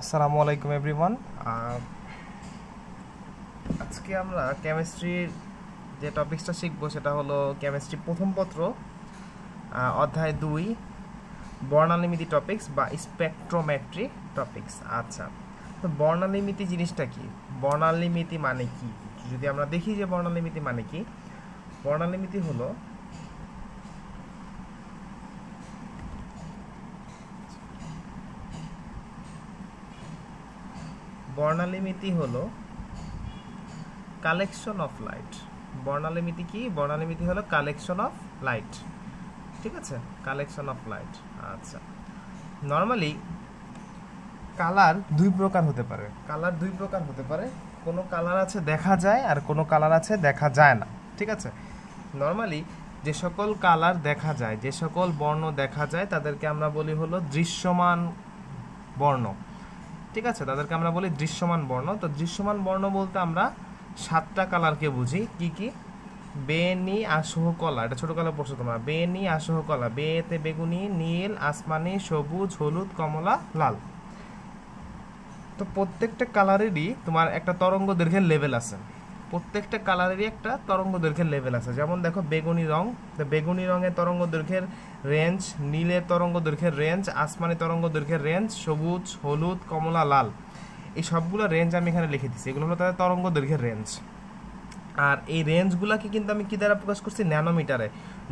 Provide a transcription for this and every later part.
আসসালামু আলাইকুম এভরিওয়ান। আজকে আমরা কেমিস্ট্রির যে টপিকসটা শিখবো সেটা হলো কেমিস্ট্রি প্রথম পত্র অধ্যায় 2 বর্ণালিমিতি টপিকস বা স্পেকট্রোমেট্রি টপিকস। আচ্ছা, তো বর্ণালিমিতি জিনিসটা কি? বর্ণালিমিতি মানে কি? যদি আমরা দেখি যে বর্ণালিমিতি মানে কি, বর্ণালিমিতি হলো কালেকশন অফ লাইট। বর্ণালিমিতি কি? বর্ণালিমিতি হলো কালেকশন অফ লাইট। ঠিক আছে, কালেকশন অফ লাইট। আচ্ছা, নর্মালি কালার দুই প্রকার হতে পারে। কোনো কালার আছে দেখা যায় আর কোনো কালার আছে দেখা যায় না। ঠিক আছে, নর্মালি যে সকল কালার দেখা যায়, যে সকল বর্ণ দেখা যায় তাদেরকে আমরা বলি হলো দৃশ্যমান বর্ণ। ঠিক আছে, তাদেরকে আমরা বলি দৃশ্যমান বর্ণ। তো দৃশ্যমান বর্ণ বলতে আমরা 7টা কালারকে বুঝি। কি কি? বেনি আসহ কলা, এটা ছোট কালা পড়ছো তোমরা। বেনি আসহ কলা, বেতে বেগুনি, নীল, আসমানি, সবুজ, হলুদ, কমলা, লাল। তো প্রত্যেকটা কালারেরই তোমার একটা তরঙ্গ দৈর্ঘ্যের লেভেল আছে। যেমন দেখো বেগুনি রং, তো বেগুনি রঙের তরঙ্গ দৈর্ঘ্যের রেঞ্জ, নীলের তরঙ্গ দৈর্ঘ্যের রেঞ্জ, আসমানি তরঙ্গ দৈর্ঘ্যের রেঞ্জ, সবুজ, হলুদ, কমলা, লাল, এই সবগুলো রেঞ্জ আমি এখানে লিখে দিচ্ছি। এগুলো হলো তাদের তরঙ্গ দৈর্ঘ্যের রেঞ্জ। আর এই রেঞ্জগুলোকে কিন্তু আমি কি দ্বারা প্রকাশ করছি? ন্যানোমিটারে।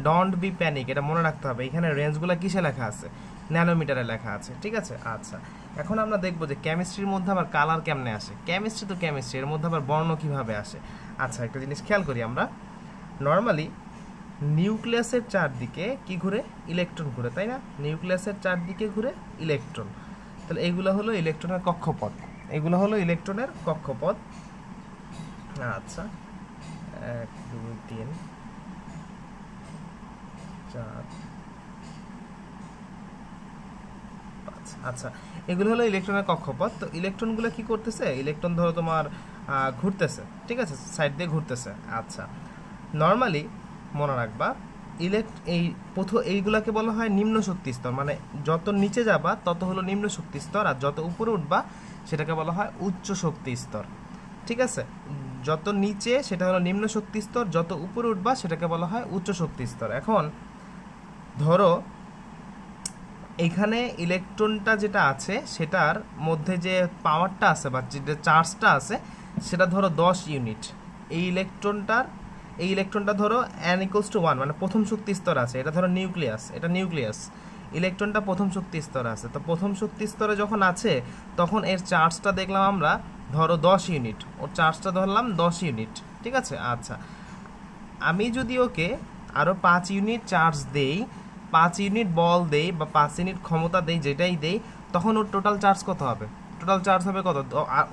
ডোন্ট বি প্যানিক, এটা মনে রাখতে হবে। এখানে রেঞ্জগুলো কিসে লেখা আছে? ন্যানোমিটারে লেখা আছে। ঠিক আছে, আচ্ছা, এখন আমরা দেখবো যে কেমিস্ট্রির মধ্যে আবার কালার কেমনে আসে। কেমিস্ট্রি তো কেমিস্ট্রি, এর মধ্যে আবার বর্ণ কিভাবে আসে। আচ্ছা, একটা জিনিস খেয়াল করি আমরা। নর্মালি নিউক্লিয়াসের চারদিকে কি ঘুরে? ইলেকট্রন ঘুরে, তাই না? নিউক্লিয়াসের চারদিকে ঘুরে ইলেকট্রন। তাহলে এইগুলো হলো ইলেকট্রনের কক্ষপথ। আচ্ছা, 1 2 3 4 5। আচ্ছা, এগুলো হলো ইলেকট্রনের কক্ষপথ। তো ইলেকট্রনগুলো কি করতেছে? ইলেকট্রন ধরো তোমার ঘুরতেছে। ঠিক আছে, সাইড দিয়ে ঘুরতেছে। আচ্ছা, নর্মালি মনে রাখবা এইগুলাকে বলা হয় নিম্ন শক্তি স্তর। মানে যত নিচে যাবা তত হলো নিম্ন শক্তি স্তর, আর যত উপরে উঠবা সেটাকে বলা হয় উচ্চ শক্তি স্তর। ঠিক আছে, যত নিচে সেটা হলো নিম্ন শক্তি স্তর, যত উপরে উঠবা সেটাকে বলা হয় উচ্চ শক্তি স্তর। এখন ধরো এখানে ইলেকট্রনটা যেটা আছে সেটার মধ্যে যে পাওয়ারটা আছে বা যে চার্জটা আছে সেটা ধরো 10 ইউনিট। এই ইলেকট্রনটা ধরো n=1, মানে প্রথম শক্তি স্তর আছে। এটা ধরো নিউক্লিয়াস, ইলেকট্রনটা প্রথম শক্তি স্তরে আছে। তো প্রথম শক্তি স্তরে যখন আছে তখন এর চার্জটা দেখলাম আমরা ধরো 10 ইউনিট, ওর চার্জটা ধরলাম 10 ইউনিট। ঠিক আছে, আচ্ছা, আমি যদি ওকে আরও 5 ইউনিট চার্জ দেই, 5 ইউনিট বল দেই বা 5 ইউনিট ক্ষমতা দেই, যেটাই দেই, তখন ওর টোটাল চার্জ কত হবে? টোটাল চার্জ হবে কত?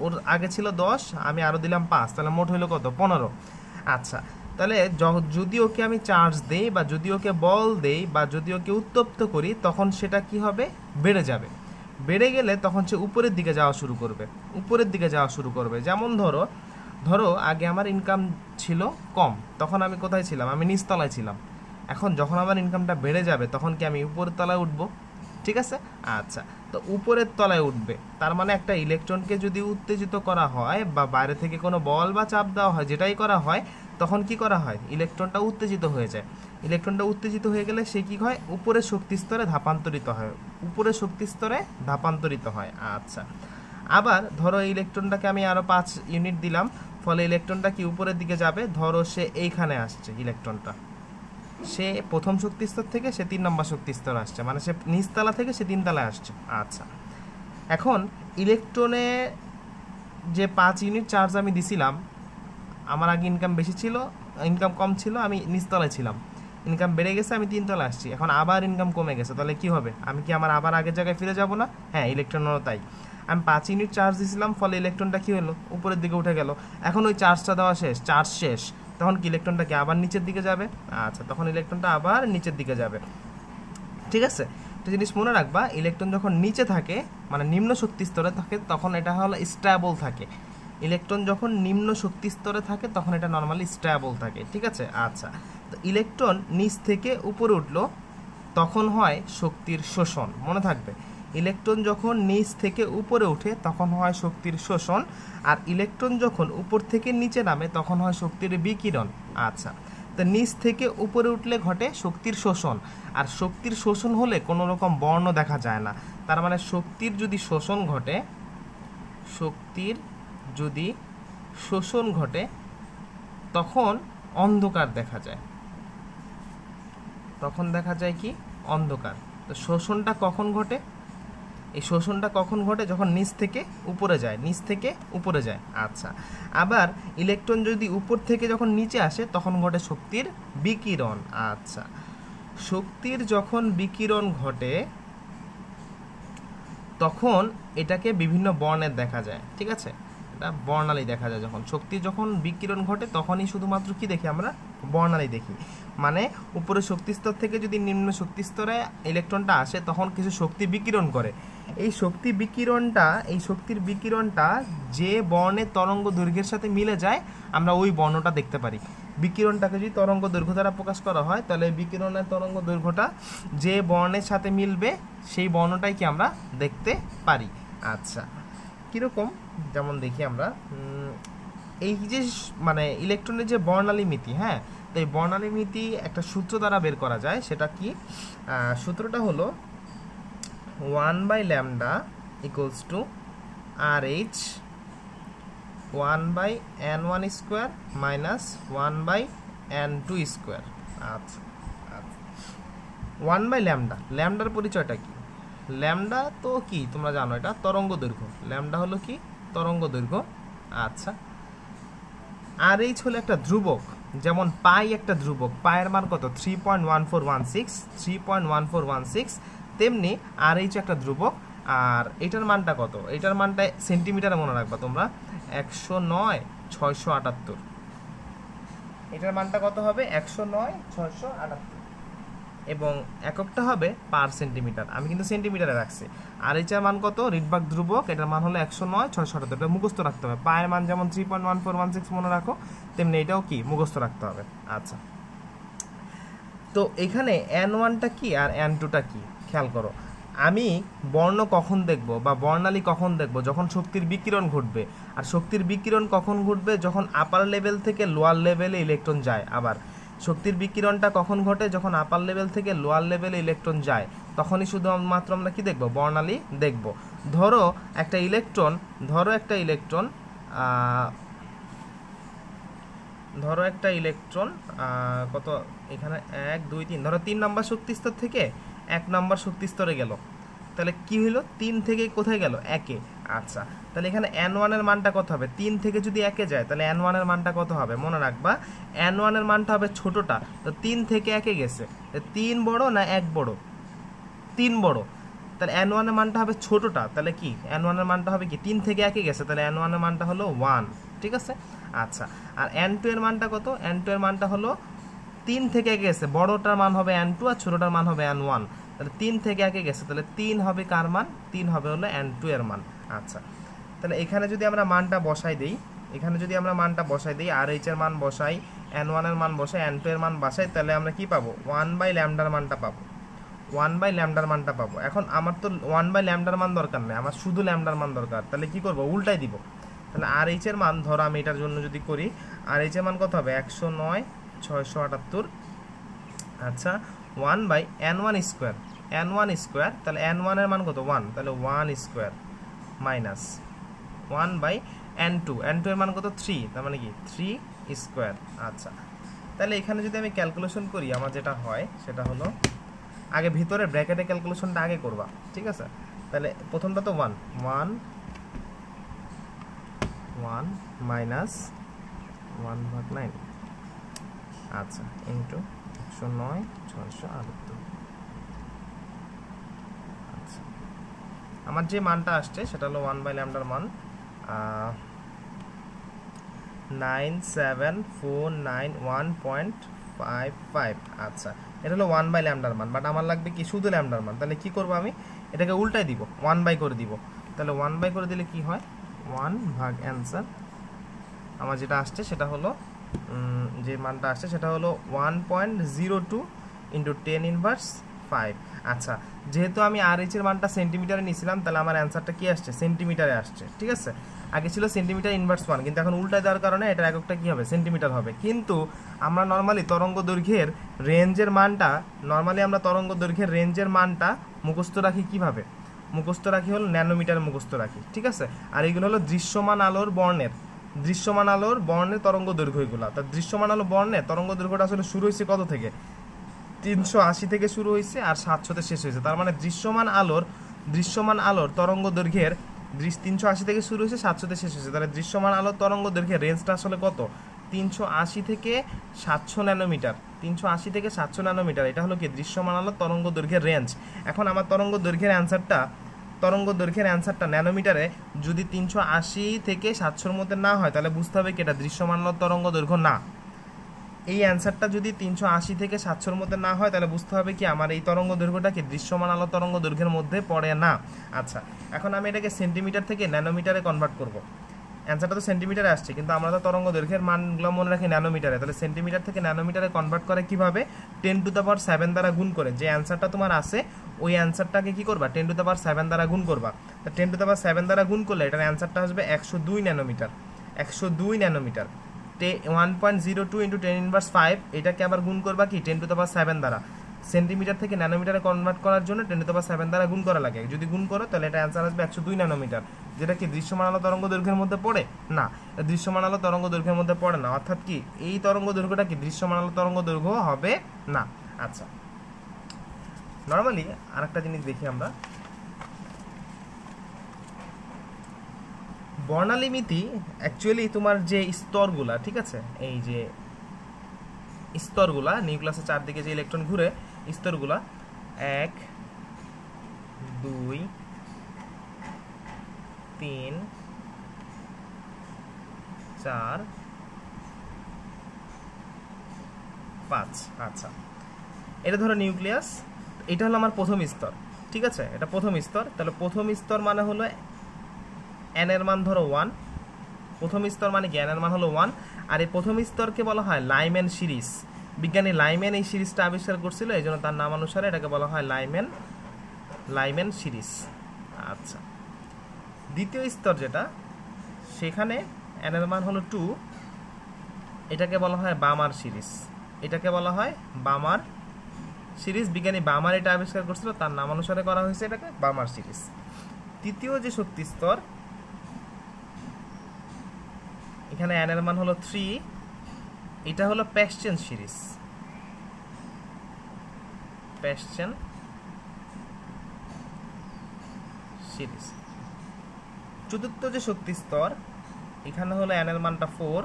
ওর আগে ছিল 10, আমি আরও দিলাম 5, তাহলে মোট হইলো কত? 15। আচ্ছা, তাহলে যদি ওকে আমি চার্জ দেই বা যদি ওকে বল দেই বা যদি ওকে উত্তপ্ত করি, তখন সেটা কি হবে? বেড়ে যাবে। বেড়ে গেলে তখন সে উপরের দিকে যাওয়া শুরু করবে। যেমন ধরো আগে আমার ইনকাম ছিল কম, তখন আমি কোথায় ছিলাম? আমি নিচতলায় ছিলাম। এখন যখন আমার ইনকামটা বেড়ে যাবে তখন কি আমি উপরের তলায় উঠবো? ঠিক আছে, আচ্ছা, তো উপরের তলায় উঠবে, তার মানে একটা ইলেকট্রনকে যদি উত্তেজিত করা হয় বা বাইরে থেকে কোনো বল বা চাপ দেওয়া হয়, যেটাই করা হয়, তখন কি করা হয়? ইলেকট্রনটা উত্তেজিত হয়ে যায়। ইলেকট্রনটা উত্তেজিত হয়ে গেলে সে কি হয়? উপরের শক্তি স্তরে ধাপান্তরিত হয়। আচ্ছা, আবার ধরো ইলেকট্রনটাকে আমি আরো 5 ইউনিট দিলাম, ফলে ইলেকট্রনটা কি উপরের দিকে যাবে? ধরো সে এইখানে আসছে, ইলেকট্রনটা সে প্রথম শক্তি স্তর থেকে সে 3 নম্বর শক্তি স্তর আসছে, মানে সে নিচতলা থেকে সে 3 তলায় আসছে। আচ্ছা, এখন ইলেকট্রনে যে 5 ইউনিট চার্জ আমি দিছিলাম, আমার আগে ইনকাম কম ছিল, আমি নিচতলায় ছিলাম। ইনকাম বেড়ে গেছে, আমি 3 তলায় আসছি। এখন আবার ইনকাম কমে গেছে, তাহলে কি হবে? আমি কি আমার আবার আগের জায়গায় ফিরে যাব না? হ্যাঁ, ইলেকট্রনেরও তাই। আমি 5 ইউনিট চার্জ দিয়েছিলাম, ফলে ইলেকট্রনটা কি হলো? উপরের দিকে উঠে গেল। এখন ওই চার্জটা দেওয়া চার্জ শেষ, তখন কি ইলেকট্রনটা কি আবার নিচের দিকে যাবে? আচ্ছা, তখন ইলেকট্রনটা আবার নিচের দিকে যাবে। ঠিক আছে, একটা জিনিস মনে রাখবা, ইলেকট্রন যখন নিচে থাকে, মানে নিম্ন শক্তি স্তরে থাকে, তখন এটা হলো স্ট্যাবল থাকে। ইলেকট্রন যখন নিম্ন শক্তি স্তরে থাকে তখন এটা নর্মালি স্ট্যাবল থাকে। ঠিক আছে, আচ্ছা, তো ইলেকট্রন নিচ থেকে উপরে উঠলো, তখন হয় শক্তির শোষণ। মনে থাকবে, ইলেকট্রন যখন নিচ থেকে উপরে ওঠে তখন হয় শক্তির শোষণ, আর ইলেকট্রন যখন উপর থেকে নিচে নামে তখন হয় শক্তির বিকিরণ। আচ্ছা, তো নিচ থেকে উপরে উঠলে ঘটে শক্তির শোষণ, আর শক্তির শোষণ হলে কোনো রকম বর্ণ দেখা যায় না। তার মানে শক্তির যদি শোষণ ঘটে, শক্তির যদি শোষণ ঘটে তখন অন্ধকার দেখা যায়, তখন দেখা যায় কি অন্ধকার। তো শোষণটা কখন ঘটে? এই শোষণটা কখন ঘটে? যখন নিচ থেকে উপরে যায়, নিচ থেকে উপরে যায়। আচ্ছা, আবার ইলেকট্রন যদি উপর থেকে যখন নিচে আসে তখন ঘটে শক্তির বিকিরণ। আচ্ছা, শক্তির যখন বিকিরণ ঘটে তখন এটাকে বিভিন্ন বর্ণের দেখা যায়, ঠিক আছে, এটা বর্ণালী দেখা যায়। যখন শক্তির যখন বিকিরণ ঘটে তখনই শুধুমাত্র কি দেখি আমরা? বর্ণালী দেখি। মানে উপরে শক্তিস্তর থেকে যদি নিম্ন শক্তিস্তরে ইলেকট্রনটা আসে তখন কিছু শক্তি বিকিরণ করে। এই শক্তির বিকিরণটা যে বর্ণের তরঙ্গ দৈর্ঘ্যের সাথে মিলে যায় আমরা ওই বর্ণটা দেখতে পারি। বিকিরণটাকে যদি তরঙ্গ দৈর্ঘ্য দ্বারা প্রকাশ করা হয় তাহলে বিকিরণের তরঙ্গ দৈর্ঘ্যটা যে বর্ণের সাথে মিলবে সেই বর্ণটাই কি আমরা দেখতে পারি। আচ্ছা, কীরকম? যেমন দেখি আমরা এই যে মানে ইলেকট্রনের যে বর্ণালী মিতি, হ্যাঁ, তো এই বর্ণালী মিতি একটা সূত্র দ্বারা বের করা যায়। সেটা কি? সূত্রটা হলো 1/λ equals to RH 1/n1 square minus 1/n2 square. আচ্ছা, 1/λ, ল্যামডার পরিচয়টা কি? ল্যামডা তো কি তোমরা জানো, এটা তরঙ্গ দৈর্ঘ্য। ল্যামডা হলো কি? তরঙ্গ দৈর্ঘ্য। আচ্ছা, আর এইচ হলো একটা ধ্রুবক, যেমন পাই একটা ধ্রুবক, পায়ের মান কত? 3.1416, তেমনি আর এইচ একটা ধ্রুবক। আর এটার মানটা কত? এটার মানটা সেন্টিমিটারে মনে রাখবা তোমরা, 109,678। এটার মানটা কত হবে? 109,678, এবং এককটা হবে পার সেন্টিমিটার। আমি কিন্তু সেন্টিমিটারে রাখছি। আর এইটার মান কত? রিডবার্গ ধ্রুবক, এটার মান হলো 109,678। এটা মুখস্থ রাখতে হবে। পায়ের মান যেমন 3.1416 মনে রাখো, তেমনি এটাও কি মুখস্থ রাখতে হবে। আচ্ছা, তো এখানে n1টা কি আর n2টা কি খেয়াল করো। আমি বর্ণ কখন দেখব বা বর্ণালী কখন দেখব? যখন শক্তির বিকিরণ ঘটবে। আর শক্তির বিকিরণ কখন ঘটবে? যখন আপার লেভেল থেকে লোয়ার লেভেলে ইলেকট্রন যায়। আবার শক্তির বিকিরণটা কখন ঘটে? যখন আপার লেভেল থেকে লোয়ার লেভেলে ইলেকট্রন যায়, তখনই শুধুমাত্র আমরা কি দেখব? বর্ণালী দেখব। ধরো একটা ইলেকট্রন কত এখানে 1 2 3, ধরো 3 নম্বর শক্তি স্তর থেকে 1 নম্বর শক্তি স্তরে গেল, তাহলে কি হলো? 3 থেকে কোথায় গেল? 1-এ। আচ্ছা, তাহলে এখানে n1 এর মানটা কত হবে? 3 থেকে যদি 1-এ যায় তাহলে n1 এর মানটা কত হবে? মনে রাখবা n1 এর মানটা হবে ছোটটা। তো 3 থেকে 1-এ গেছে, 3 বড় না 1 বড়? 3 বড়। তাহলে n1 এর মানটা হবে ছোটটা। তাহলে কি n1 এর মানটা হবে কি? 3 থেকে 1-এ গেছে, তাহলে n1 এর মানটা হলো 1, ঠিক আছে। আচ্ছা, আর n2 এর মানটা কত? n2 এর মানটা হলো 3 থেকে 1-এ গেছে, বড়টার মান হবে n2 আর ছোটটার মান হবে n1। তাহলে 3 থেকে 1-এ গেছে, তাহলে 3 হবে কার মান? 3 হবে হলো n2 এর মান। আচ্ছা, তাহলে এখানে যদি আমরা মানটা বসাই দেই, আর এইচ এর মান বসাই, n1 এর মান বসাই, n2 এর মান বসাই, তাহলে আমরা কি পাবো? 1/λ মানটা পাবো। 1/λ মানটা পাবো। এখন আমার তো 1/λ মান দরকার নেই, আমার শুধু ল্যামডার মান দরকার। তাহলে কি করব? উল্টাই দিব। তাহলে আর এইচ এর মান, ধরো আমি এটার জন্য যদি করি, আর এইচ এর মান কত হবে? 109,678। আচ্ছা, 1/n1 স্কোয়ার, n1 স্কোয়ার, তাহলে n1 এর মান কত? 1, তাহলে 1 স্কোয়ার মাইনাস 1/n2, n2 এর মান কত? 3, তার মানে কি 3 স্কোয়ার। আচ্ছা, তাহলে এখানে যদি আমি ক্যালকুলেশন করি আমার যেটা হয় সেটা হলো, আগে ভিতরে ব্র্যাকেটে ক্যালকুলেশনটা আগে করবা, ঠিক আছে। তাহলে প্রথমটা তো 1 মাইনাস 1/9, আচ্ছা, ইন্টু 109,678। আচ্ছা, আমার যে মানটা আসছে সেটা হলো 1/λ মান 97491.55। আচ্ছা, এটা হলো 1/λ মান, বাট আমার লাগবে কি? শুধু ল্যামডার মান। তাহলে কি করব? আমি এটাকে উল্টাই দিব, 1/, করে দিব। তাহলে 1/, করে দিলে কি হয়? 1/, অ্যান্সার আমার যেটা আসছে সেটা হলো, যে মানটা আসছে সেটা হলো 1.02 × 10⁻⁵। আচ্ছা, যেহেতু আমি আর এইচ এর মানটা সেন্টিমিটারে নিয়েছিলাম, তাহলে আমার অ্যান্সারটা কি আসছে, সেন্টিমিটারে আসছে। ঠিক আছে, আগে ছিল সেন্টিমিটার ইনভার্স 1, কিন্তু এখন উল্টায় দেওয়ার কারণে এটার এককটা কি হবে, সেন্টিমিটার হবে। কিন্তু আমরা নর্মালি তরঙ্গ দৈর্ঘ্যের রেঞ্জের মানটা মুখস্থ রাখি কিভাবে, মুখস্থ রাখি হলো ন্যানোমিটারে মুখস্থ রাখি। ঠিক আছে, আর এইগুলো হলো দৃশ্যমান আলোর বর্ণের তরঙ্গ দৈর্ঘ্য এগুলো। তা দৃশ্যমান আলো বর্ণের তরঙ্গ দৈর্ঘ্যটা আসলে শুরু হয়েছে কত থেকে, 380 থেকে শুরু হয়েছে আর 700-তে শেষ হয়েছে। তার মানে দৃশ্যমান আলোর তরঙ্গ দৈর্ঘ্যের 380 থেকে শুরু হয়েছে, 700-তে শেষ হয়েছে। তাহলে দৃশ্যমান আলোর তরঙ্গ দৈর্ঘ্যের রেঞ্জটা আসলে কত, 380 থেকে 700 ন্যানোমিটার। 380 থেকে 700 ন্যানোমিটার, এটা হলো কি দৃশ্যমান আলোর তরঙ্গ দৈর্ঘ্যের রেঞ্জ। এখন আমার তরঙ্গ দৈর্ঘ্যের অ্যান্সারটা ন্যানোমিটারে যদি 380 থেকে 700-র মধ্যে না হয়, তাহলে বুঝতে হবে কি এটা দৃশ্যমান আলোর তরঙ্গ দৈর্ঘ্য না। এই অ্যান্সারটা যদি 380 থেকে 700-র মধ্যে না হয়, তাহলে বুঝতে হবে কি আমার এই তরঙ্গ দৈর্ঘ্যটা কি দৃশ্যমান আলো তরঙ্গ দৈর্ঘ্যের মধ্যে পড়ে না। আচ্ছা, এখন আমি এটাকে সেন্টিমিটার থেকে ন্যানোমিটারে কনভার্ট করব। অ্যান্সারটা তো সেন্টিমিটারে আসছে, কিন্তু আমরা তো তরঙ্গ দৈর্ঘ্যের মানগুলো মনে রাখি ন্যানোমিটারে। তাহলে সেন্টিমিটার থেকে ন্যানোমিটারে কনভার্ট করে কিভাবে, 10⁻7 দ্বারা গুণ করে। যে অ্যান্সারটা তোমার আছে ওই অ্যান্সারটাকে কি করবা, 10⁻7 দ্বারা গুণ করবা। তা 10⁻7 দ্বারা গুণ করলে এটার অ্যান্সারটা আসবে 102 ন্যানোমিটার। 1.02 × 10⁻5, এটাকে আবার গুণ করবা কি 10⁻7 দ্বারা। সেন্টিমিটার থেকে ন্যানোমিটারে কনভার্ট করার জন্য 10⁻7 দ্বারা গুণ করা লাগে। যদি গুণ করো তাহলে এটা অ্যান্সার আসবে 102 ন্যানোমিটার, যেটা কি দৃশ্যমান আলো তরঙ্গ দৈর্ঘ্যের মধ্যে পড়ে না। দৃশ্যমান আলো তরঙ্গ দৈর্ঘ্যের মধ্যে পড়ে না, অর্থাৎ কি এই তরঙ্গ দৈর্ঘ্যটা কি দৃশ্যমান আলো তরঙ্গ দৈর্ঘ্য হবে না। আচ্ছা, নর্মালি আরেকটা জিনিস দেখি আমরা, বর্ণালিমিতি অ্যাকচুয়ালি তোমার যে স্তরগুলা, ঠিক আছে, এই যে স্তরগুলা নিউক্লিয়াসের চারদিকে যে ইলেকট্রন ঘুরে, স্তরগুলা 1 2 3 4 5। আচ্ছা, এটা ধরো নিউক্লিয়াস, এটা হলো আমার প্রথম স্তর। ঠিক আছে, এটা প্রথম স্তর। তাহলে প্রথম স্তর মানে হলো n এর মান ধরো 1, প্রথম স্তর মানে জ্ঞান এর মান হলো 1। আর এই প্রথম স্তরকে বলা হয় লাইম্যান সিরিজ। বিজ্ঞানী লাইম্যান এই সিরিজটা আবিষ্কার করছিল, এই জন্য তার নাম অনুসারে এটাকে বলা হয় লাইম্যান সিরিজ। আচ্ছা, দ্বিতীয় স্তর যেটা, সেখানে n এর মান হলো 2, এটাকে বলা হয় বামার সিরিজ। বিজ্ঞানী বামার এটা আবিষ্কার করছিল, তার নাম অনুসারে করা হয়েছে এটাকে বামার সিরিজ। তৃতীয় যে শক্তি স্তর, এখানে n এর মান হলো 3, এটা হলো প্যাশ্চেন সিরিজ। চতুর্থ যে শক্তি স্তর, এখানে হলো n এর মানটা 4,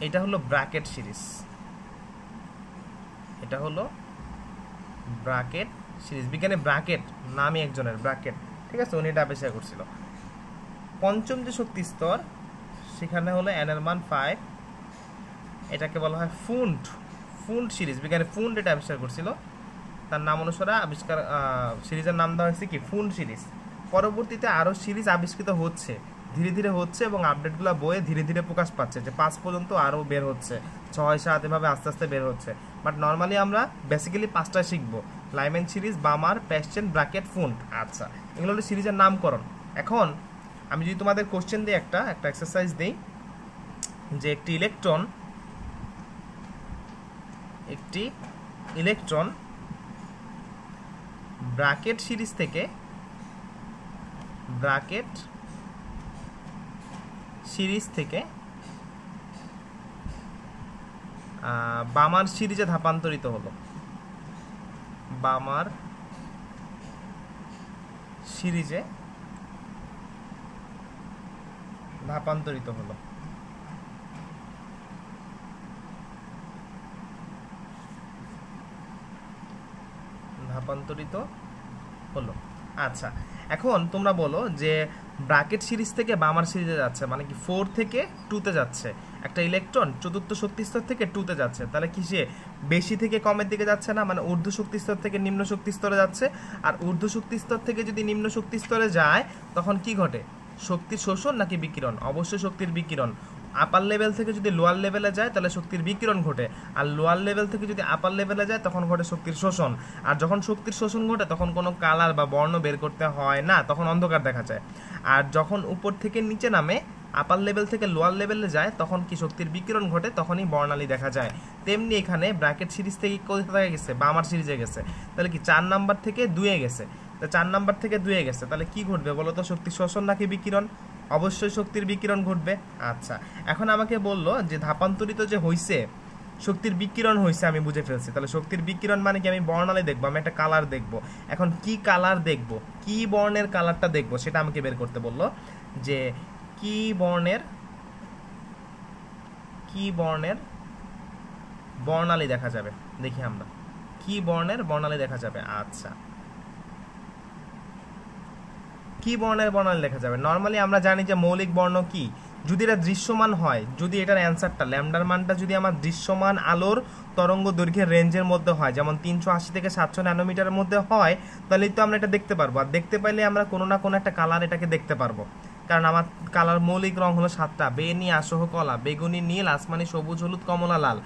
এটা হলো ব্র্যাকেট সিরিজ। বিজ্ঞানী ব্র্যাকেট নামই একজনের, ব্র্যাকেট, ঠিক আছে, উনি এটা আবিষ্কার করছিল। পঞ্চম যে শক্তি স্তর, সেখানে হলো n এর মান 5, এটাকে বলা হয় ফুন্ড সিরিজ। বিজ্ঞানী ফুন্ড এটা আবিষ্কার করছিল, তার নাম অনুসারে সিরিজের নাম দেওয়া হয়েছে কি ফুন্ড সিরিজ। পরবর্তীতে আরও সিরিজ আবিষ্কৃত হচ্ছে, ধীরে ধীরে হচ্ছে, এবং আপডেটগুলো বইয়ে ধীরে ধীরে প্রকাশ পাচ্ছে, যে 5 পর্যন্ত আরও বের হচ্ছে, 6 7 এভাবে আস্তে আস্তে বের হচ্ছে। বাট নর্মালি আমরা বেসিক্যালি 5টা শিখবো, লাইম্যান সিরিজ, বামার, প্যাশ্চেন, ব্র্যাকেট, ফুন্ড। আচ্ছা, এগুলো হলো সিরিজের নামকরণ। এখন আমি যদি তোমাদের কোশ্চেন দিই, একটা এক্সারসাইজ দিই, যে একটি ইলেকট্রন ব্র্যাকেট সিরিজ থেকে বামার সিরিজে ধাপান্তরিত হলো, আচ্ছা, এখন তোমরা বলো যে ব্র্যাকেট সিরিজ থেকে বামার সিরিজে যাচ্ছে, মানে কি 4 থেকে 2-তে যাচ্ছে একটা ইলেকট্রন, চতুর্থ শক্তি স্তর থেকে 2-তে যাচ্ছে, তাহলে কি সে বেশি থেকে কমের দিকে যাচ্ছে না, মানে ঊর্ধ্ব শক্তি স্তর থেকে নিম্ন শক্তি স্তরে যাচ্ছে। আর ঊর্ধ্ব শক্তি স্তর থেকে যদি নিম্ন শক্তি স্তরে যায়, তখন কি ঘটে, শক্তির শোষণ নাকি বিকিরণ? অবশ্যই শক্তির বিকিরণ। আপার লেভেল থেকে যদি লোয়ার লেভেলে যায় তাহলে শক্তির বিকিরণ ঘটে, আর লোয়ার লেভেল থেকে যদি আপার লেভেলে যায় তখন ঘটে শক্তির শোষণ। আর যখন শক্তির শোষণ ঘটে তখন কোনো কালার বা বর্ণ বের করতে হয় না, তখন অন্ধকার দেখা যায়। আর যখন উপর থেকে নিচে নামে, আপার লেভেল থেকে লোয়ার লেভেলে যায়, তখন কি শক্তির বিকিরণ ঘটে, তখনই বর্ণালী দেখা যায়। তেমনি এখানে ব্র্যাকেট সিরিজ থেকে কোথায় গেছে, বামার সিরিজে গেছে, তাহলে কি 4 নাম্বার থেকে 2-এ গেছে। তো 4 নাম্বার থেকে 2-এ গেছে, তাহলে কি ঘটবে বলো তো, শক্তির শোষণ নাকি বিকিরণ? অবশ্যই শক্তির বিকিরণ ঘটবে। আচ্ছা, এখন আমাকে বললো যে ধাপান্তরিত যে হইছে শক্তির বিকিরণ হয়েছে, আমি বুঝে ফেলছি। তাহলে শক্তির বিকিরণ মানে কি, আমি বর্ণালী দেখবো, আমি একটা কালার দেখবো। এখন কি কালার দেখবো, কি বর্ণের কালারটা দেখবো সেটা আমাকে বের করতে বললো, যে কি বর্ণের বর্ণালী দেখা যাবে। দেখি আমরা কি বর্ণের বর্ণালী দেখা যাবে। আচ্ছা, কি বর্ণের বর্ণালী দেখা যাবে? নর্মালি আমরা জানি যে মৌলিক বর্ণ কি, যদি এটা দৃশ্যমান হয়, যদি এটার অ্যান্সারটা ল্যামডার মানটা যদি আমার দৃশ্যমান আলোর তরঙ্গ দৈর্ঘ্যের রেঞ্জের মধ্যে হয়, যেমন 380 থেকে 700 ন্যানোমিটারের মধ্যে হয়, তাহলে তো আমরা এটা দেখতে পারবো। আর দেখতে পাইলে আমরা কোনো না কোনো একটা কালার এটাকে দেখতে পারবো, কারণ আমার কালার মৌলিক রং হলো 7টা: বেনি, আসহ কলা, বেগুনি, নীল, আসমানি, সবুজ, হলুদ, কমলা, লাল।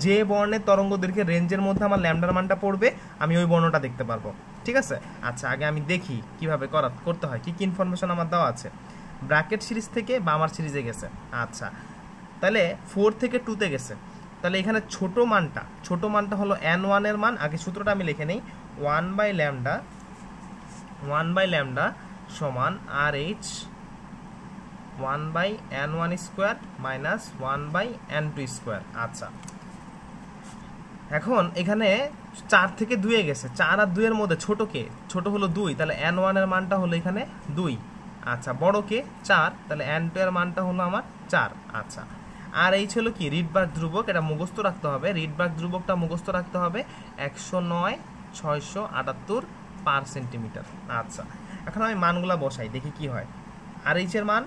যে বর্ণের তরঙ্গ দৈর্ঘ্যের রেঞ্জের মধ্যে আমার ল্যামডার মানটা পড়বে, আমি ওই বর্ণটা দেখতে পারবো। ঠিক আছে? আচ্ছা, আগে আমি দেখি কিভাবে করতে হয়, কি কি ইনফরমেশন আমার দেওয়া আছে। ব্র্যাকেট সিরিজ থেকে বামার সিরিজে গেছে। আচ্ছা, তাহলে 4 থেকে 2-তে গেছে। তাহলে এখানে ছোট মানটা হলো n1 এর মান। আগে সূত্রটা আমি লিখে নেই, 1/λ সমান RH 1/n1 square minus 1/n2 square. আচ্ছা, এখন এখানে 4 থেকে 2-এ গেছে, 4 আর 2 এর মধ্যে ছোট হলো 2, তাহলে n1 এর মানটা হলো এখানে 2। আচ্ছা, বড় কে 4, তাহলে n2 এর মানটা হলো আমার 4। আচ্ছা, আর এই ছিল কি রিডবার্গ ধ্রুবক, এটা মুখস্থ রাখতে হবে। রিডবার্গ ধ্রুবকটা মুখস্থ রাখতে হবে 109/678 পার সেন্টিমিটার। আচ্ছা, এখন আমি মানগুলা বসাই, দেখি কি হয়। আর এইচ এর মান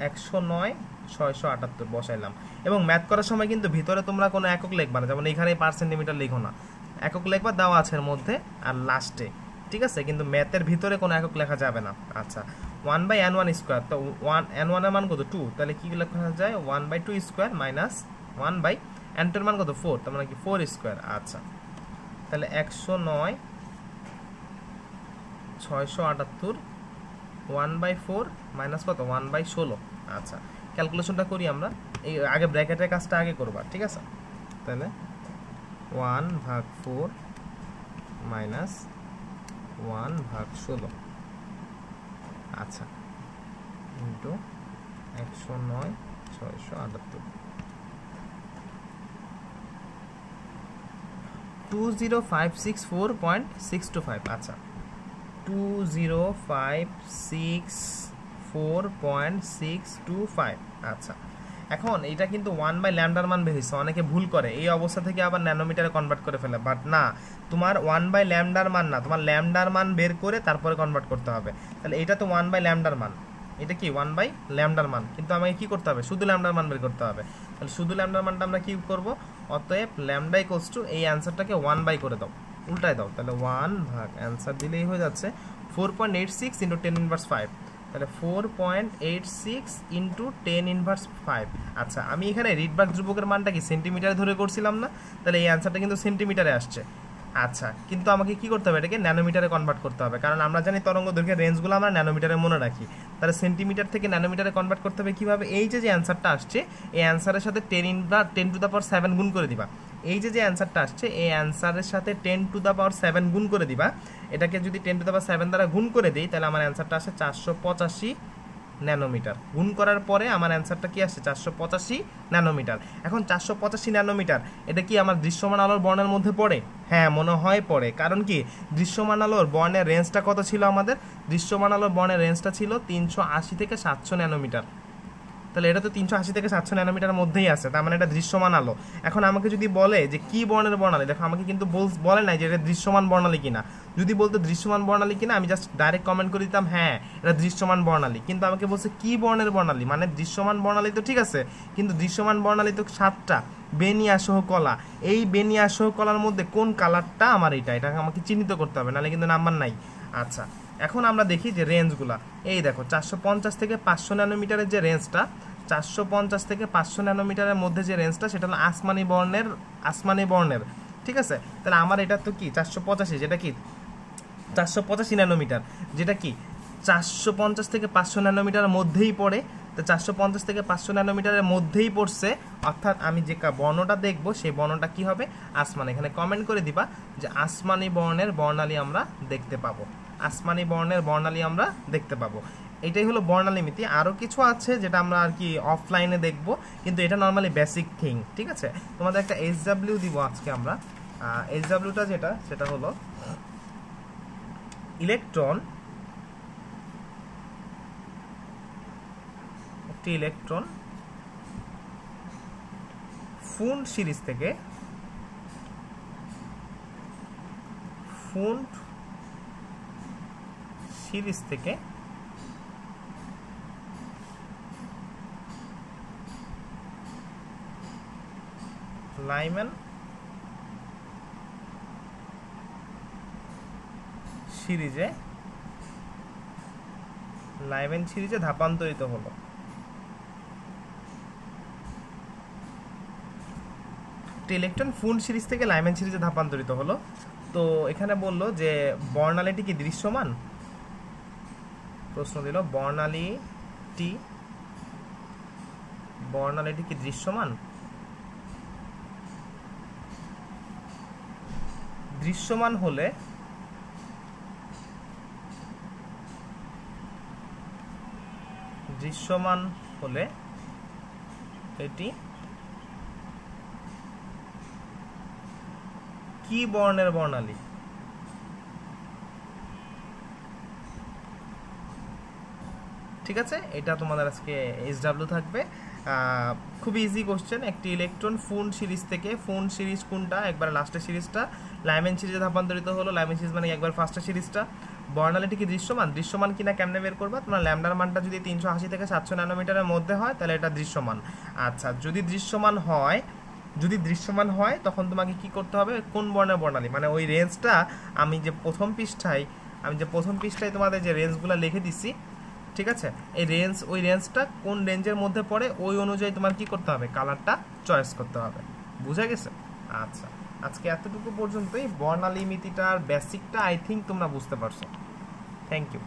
109/678 বসাইলাম। এবং ম্যাথ করার সময় কিন্তু ভিতরে তোমরা কোনো একক লিখবা না, যেমন এখানে পার সেন্টিমিটার লিখো না, একক লিখবা দেওয়া আছে এর মধ্যে আর লাস্টে। ঠিক আছে? কিন্তু ম্যাথের ভিতরে কোনো একক লেখা যাবে না। আচ্ছা, 1/n1 স্কোয়ার, তো n1 এর মান কত 2, তাহলে কি লেখা যায় 1/2 স্কোয়ার মাইনাস 1/n2 এর মান কত 4, তার মানে কি 4 স্কোয়ার। আচ্ছা, তাহলে 109/678 1/4 মাইনাস কত 1/16। আচ্ছা, ক্যালকুলেশনটা করি আমরা, এই আগে ব্র্যাকেটের কাজটা আগে করবা। ঠিক আছে? তাহলে 1/4 মাইনাস 1/16, আচ্ছা, ইন্টু 109/678 20564.625। আচ্ছা, 20564.625। আচ্ছা, এখন এটা কিন্তু 1/λ মান বের হয়েছে। অনেকে ভুল করে, এই অবস্থা থেকে আবার ন্যানোমিটারে কনভার্ট করে ফেলে, বাট না, তোমার 1/λ মান না, তোমার ল্যামডার মান বের করে তারপরে কনভার্ট করতে হবে। তাহলে এটা তো 1/λ মান, এটা কি 1/λ মান, কিন্তু আমাকে কি করতে হবে, শুধু ল্যামডার মান বের করতে হবে। তাহলে শুধু ল্যামডার মানটা আমরা কি করব, অতএব ল্যামডা ইকুয়ালস টু এই অ্যান্সারটাকে 1/, করে দাও, উল্টায় দাও, তাহলে 1/, অ্যান্সার দিলেই হয়ে যাচ্ছে 4.86 × 10⁻5। তাহলে 4.86 × 10⁻5। আচ্ছা, আমি এখানে রিডবার্গ ধ্রুবকের মানটা কি সেন্টিমিটারে ধরে করছিলাম না, তাহলে এই অ্যান্সারটা কিন্তু সেন্টিমিটারে আসছে। আচ্ছা, কিন্তু আমাকে কি করতে হবে, এটাকে ন্যানোমিটারে কনভার্ট করতে হবে, কারণ আমরা জানি তরঙ্গ দৈর্ঘ্যের রেঞ্জগুলো আমরা ন্যানোমিটারে মনে রাখি। তাহলে সেন্টিমিটার থেকে ন্যানোমিটারে কনভার্ট করতে হবে কিভাবে, এই যে অ্যান্সারটা আসছে এই অ্যান্সারের সাথে 10⁻7 গুণ করে দিবা। এই যে অ্যান্সারটা আসছে এই অ্যান্সারের সাথে 10⁻7 গুণ করে দিবা। এটাকে যদি 10⁻7 দ্বারা গুণ করে দিই, তাহলে আমার অ্যান্সারটা আসে 485 ন্যানোমিটার। গুণ করার পরে আমার অ্যান্সারটা কি আসছে 485 ন্যানোমিটার। এখন 485 ন্যানোমিটার এটা কি আমার দৃশ্যমান আলোর বর্ণের মধ্যে পড়ে? হ্যাঁ, মনে হয় পড়ে। কারণ কি, দৃশ্যমান আলোর বর্ণের রেঞ্জটা কত ছিল আমাদের? দৃশ্যমান আলোর বর্ণের রেঞ্জটা ছিল 380 থেকে 700 ন্যানোমিটার। তাহলে এটা তো 380 থেকে 700 ন্যানোমিটারের মধ্যেই আছে, তার মানে এটা দৃশ্যমান আলো। এখন আমাকে যদি বলে যে কি বর্ণের বর্ণালী, দেখো আমাকে কিন্তু বলে নাই যে এটা দৃশ্যমান বর্ণালী কিনা। যদি বলতো দৃশ্যমান বর্ণালী কিনা, আমি জাস্ট ডাইরেক্ট কমেন্ট করে দিতাম হ্যাঁ এটা দৃশ্যমান বর্ণালী। কিন্তু আমাকে বলছে কি বর্ণের বর্ণালী, মানে দৃশ্যমান বর্ণালী তো ঠিক আছে, কিন্তু দৃশ্যমান বর্ণালী তো 7টা: বেনি, আসহ কলা। এই বেনি, আসহ কলার মধ্যে কোন কালারটা আমার, এটা আমাকে চিহ্নিত করতে হবে, নাহলে কিন্তু নাম্বার নাই। আচ্ছা, এখন আমরা দেখি যে রেঞ্জগুলা, এই দেখো 450 থেকে 500 ন্যানোমিটারের যে রেঞ্জটা, 450 থেকে 500 ন্যানোমিটারের মধ্যে যে রেঞ্জটা সেটা হলো আসমানি বর্ণের, ঠিক আছে। তাহলে আমার এটা তো কি 485, যেটা কি 485 ন্যানোমিটার, যেটা কি 450 থেকে 500 ন্যানোমিটারের মধ্যেই পড়ে। তো 450 থেকে 500 ন্যানোমিটারের মধ্যেই পড়ছে, অর্থাৎ আমি যে বর্ণটা দেখব সেই বর্ণটা কি হবে, আসমানি। এখানে কমেন্ট করে দিবা যে আসমানি বর্ণের বর্ণালী আমরা দেখতে পাবো, আসমানি বর্ণের বর্ণালী আমরা দেখতে পাবো। এটাই হলো বর্ণালীমিতি। আরও কিছু আছে যেটা আমরা আর কি অফলাইনে দেখব, কিন্তু এটা নর্মালি বেসিক থিং, ঠিক আছে। তোমাদের একটা SW দিব আজকে আমরা। SWটা যেটা সেটা হলো ইলেকট্রন, একটি ইলেকট্রন ফুন্ড সিরিজ থেকে লাইম্যান সিরিজে ধাপান্তরিত হলো। ইলেকট্রন ফুন্ড সিরিজ থেকে লাইম্যান সিরিজে ধাপান্তরিত হলো। তো এখানে বললো যে বর্ণালীটি কি দৃশ্যমান, প্রশ্ন দিল বর্ণালীটি কি দৃশ্যমান। দৃশ্যমান হলে এটি কি বর্ণের বর্ণালী, ঠিক আছে। এটা তোমাদের আজকে SW থাকবে। খুব ইজি কোশ্চেন। একটি ইলেকট্রন ফুন্ড সিরিজ থেকে, ফুন্ড সিরিজ কোনটা, একবার লাস্টের সিরিজটা, লাইম্যান সিরিজে ধাপান্তরিত হলো। লাইম্যান সিরিজ মানে একবার ফার্স্টের সিরিজটা। বর্ণালীটি কি দৃশ্যমান কিনা কেমনে বের করবা, তোমার ল্যামডার মানটা যদি 380 থেকে 700 ন্যানোমিটারের মধ্যে হয় তাহলে এটা দৃশ্যমান। আচ্ছা, যদি দৃশ্যমান হয় তখন তোমাকে কি করতে হবে, কোন বর্ণের বর্ণালী, মানে ওই রেঞ্জটা আমি যে প্রথম পৃষ্ঠায় তোমাদের যে রেঞ্জগুলো লিখে দিছি, ঠিক আছে, ওই রেঞ্জটা কোন রেঞ্জের মধ্যে পড়ে ওই অনুযায়ী তোমার কি করতে হবে, কালারটা চয়েস করতে হবে। বুঝা গেছে? আচ্ছা, আজকে এতটুকু পর্যন্তই। বর্ণালীমিতিটার বেসিকটা আই থিঙ্ক তোমরা বুঝতে পারছো। Thank you.